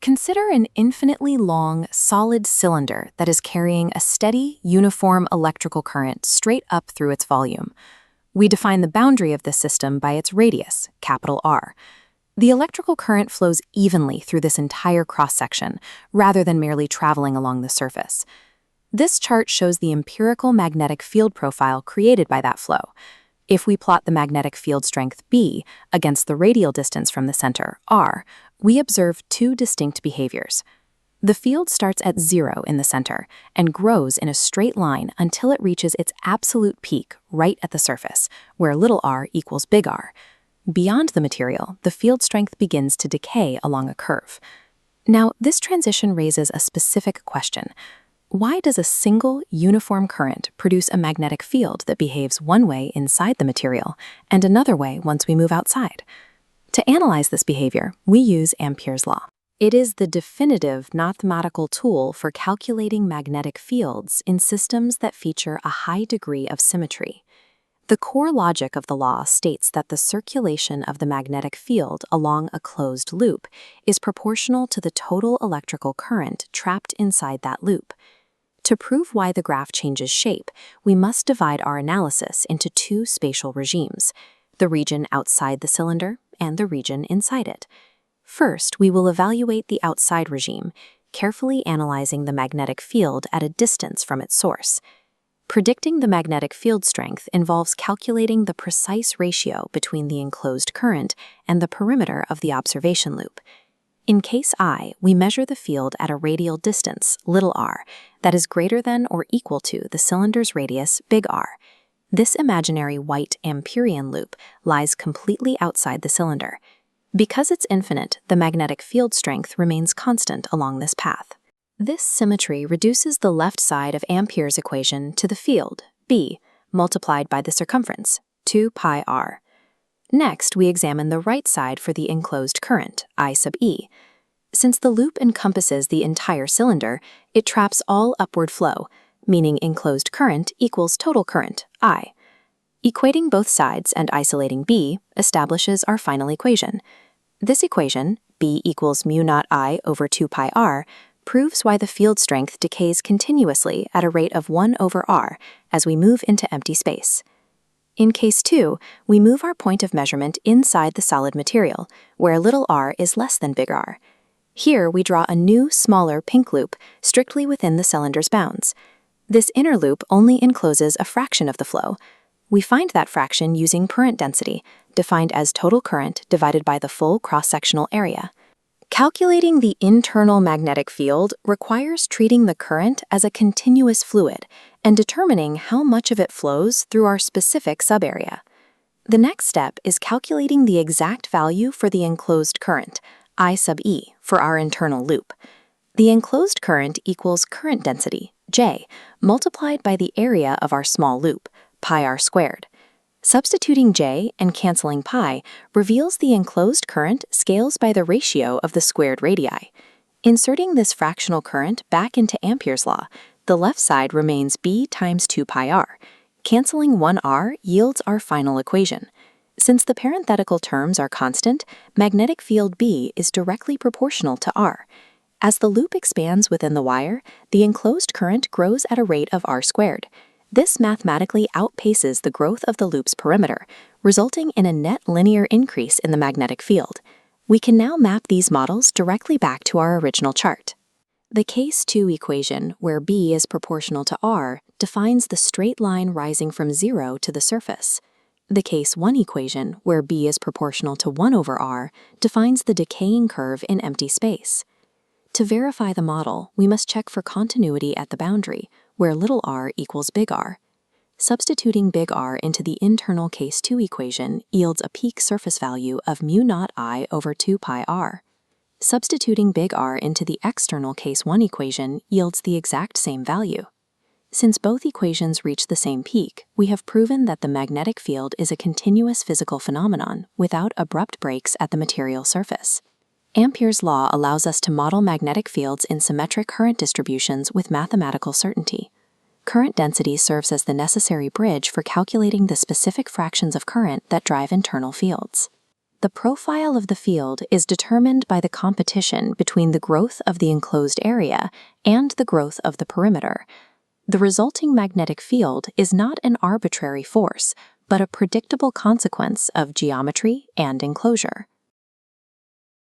Consider an infinitely long, solid cylinder that is carrying a steady, uniform electrical current straight up through its volume. We define the boundary of this system by its radius, capital R. The electrical current flows evenly through this entire cross-section, rather than merely traveling along the surface. This chart shows the empirical magnetic field profile created by that flow. If we plot the magnetic field strength B against the radial distance from the center, R, we observe two distinct behaviors. The field starts at 0 in the center and grows in a straight line until it reaches its absolute peak right at the surface, where little r equals big R. Beyond the material, the field strength begins to decay along a curve. Now, this transition raises a specific question. Why does a single, uniform current produce a magnetic field that behaves one way inside the material and another way once we move outside? To analyze this behavior, we use Ampere's law. It is the definitive mathematical tool for calculating magnetic fields in systems that feature a high degree of symmetry. The core logic of the law states that the circulation of the magnetic field along a closed loop is proportional to the total electrical current trapped inside that loop. To prove why the graph changes shape, we must divide our analysis into two spatial regimes, the region outside the cylinder and the region inside it. First, we will evaluate the outside regime, carefully analyzing the magnetic field at a distance from its source. Predicting the magnetic field strength involves calculating the precise ratio between the enclosed current and the perimeter of the observation loop. In case I, we measure the field at a radial distance, little r, that is greater than or equal to the cylinder's radius, big R. This imaginary white Amperian loop lies completely outside the cylinder. Because it's infinite, the magnetic field strength remains constant along this path. This symmetry reduces the left side of Ampere's equation to the field, B, multiplied by the circumference, 2 pi r. Next, we examine the right side for the enclosed current, I sub e. Since the loop encompasses the entire cylinder, it traps all upward flow, meaning enclosed current equals total current, I. Equating both sides and isolating B establishes our final equation. This equation, B equals mu naught I over 2 pi r, proves why the field strength decays continuously at a rate of 1 over r as we move into empty space. In case 2, we move our point of measurement inside the solid material, where little r is less than big R. Here we draw a new, smaller pink loop strictly within the cylinder's bounds. This inner loop only encloses a fraction of the flow. We find that fraction using current density, defined as total current divided by the full cross-sectional area. Calculating the internal magnetic field requires treating the current as a continuous fluid and determining how much of it flows through our specific subarea. The next step is calculating the exact value for the enclosed current, I sub e, for our internal loop. The enclosed current equals current density, J, multiplied by the area of our small loop, pi r squared. Substituting J and canceling pi reveals the enclosed current scales by the ratio of the squared radii. Inserting this fractional current back into Ampere's law, the left side remains B times 2 pi r. Canceling 1 r yields our final equation. Since the parenthetical terms are constant, magnetic field B is directly proportional to R. As the loop expands within the wire, the enclosed current grows at a rate of r squared. This mathematically outpaces the growth of the loop's perimeter, resulting in a net linear increase in the magnetic field. We can now map these models directly back to our original chart. The case 2 equation, where B is proportional to R, defines the straight line rising from 0 to the surface. The case 1 equation, where B is proportional to 1 over R, defines the decaying curve in empty space. To verify the model, we must check for continuity at the boundary, where little r equals big R. Substituting big R into the internal case 2 equation yields a peak surface value of mu naught I over 2 pi r. Substituting big R into the external case 1 equation yields the exact same value. Since both equations reach the same peak, we have proven that the magnetic field is a continuous physical phenomenon without abrupt breaks at the material surface. Ampere's law allows us to model magnetic fields in symmetric current distributions with mathematical certainty. Current density serves as the necessary bridge for calculating the specific fractions of current that drive internal fields. The profile of the field is determined by the competition between the growth of the enclosed area and the growth of the perimeter. The resulting magnetic field is not an arbitrary force, but a predictable consequence of geometry and enclosure.